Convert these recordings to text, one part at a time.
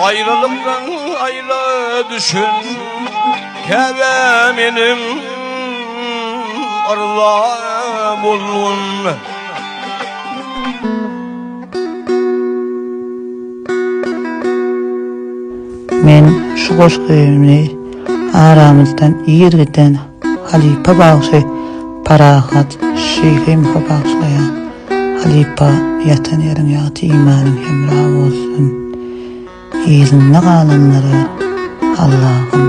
Ayrılıktan ayrı düşün keve benim arla bulun. Men şu goşgymyny aramızdan ýergiden Halipa bagşy parahat şeýhim bagşlaýan Halipa ýatan ýeriň ýaty imanyň hemrah bolsun. Ýyzyna galanlary Allah'ım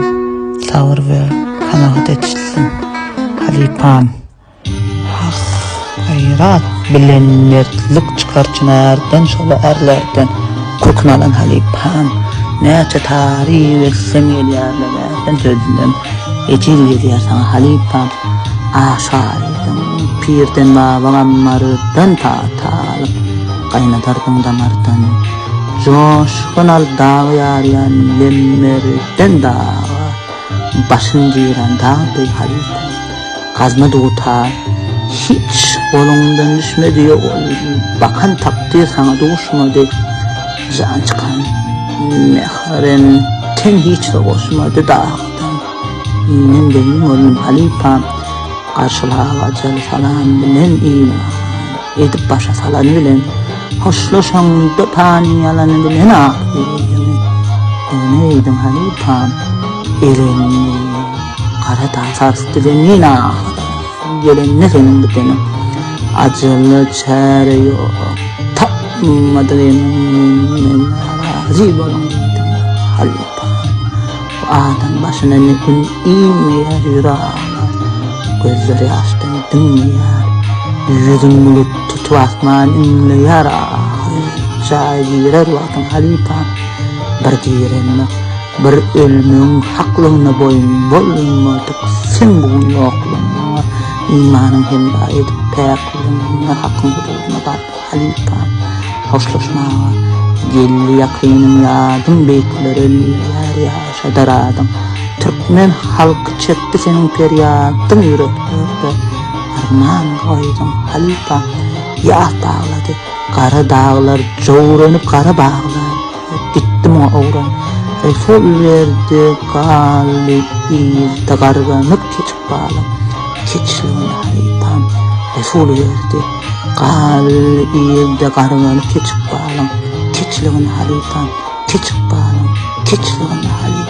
sabır ve kanaat etsin. Halipam hayrat bilen mertlik çıkarçınardan şola erlerden koknalan Halipam näçe tarih ve semiyellerden sözündüm ecil eder sana Halipam aşarydan pirden babagammarydan taatalyp qaynatardyň damardan coşkun al dağı yarayan lemmerden dağı başın jiran dağı Halipa kazma doğuta hiç olundan düşmedi bakan takdir sana doğuşmadı can çıkan mehrem ten hiç de boşmadı dağdan inen benim oğlum Halipa karşılığa acılı salam bilen iman edip başa salanı bilen hoşlaşan da paniyalanı bilen ağlıyım neydim Halipam elini kara dağ sarstı benim ağlıyım gelenine senin benim acılı çare yok tapmadı benim razı bolum Halipam bu adam başına ne gün inmeyer yüreğler gözleri yaştan dinmeyer yüzün bulut tutu asman inleyer şahirer vakın Halipam bir direnme bir ölümün haklığına boyun bolmadık sen bugün yokluğuna imanın hemra edip peyakluğuna hakkın hududuna bak Halipam hoşlaşmağa gelli yakınım yadım beytler ölüler yaşadaradım Türkmen halkı çekti senin peryadın yüreklerde armağan koydum Halipa yağ dağladı kara dağlar çoğuranıp kara bağlar gittim o uğran refol verdi kalli izde karganıp keçip bağlam keçliğine Halipam refol verdi kalli izde karganıp keçip bağlam keçliğine Halipam keçip bağlam keçliğine Halipam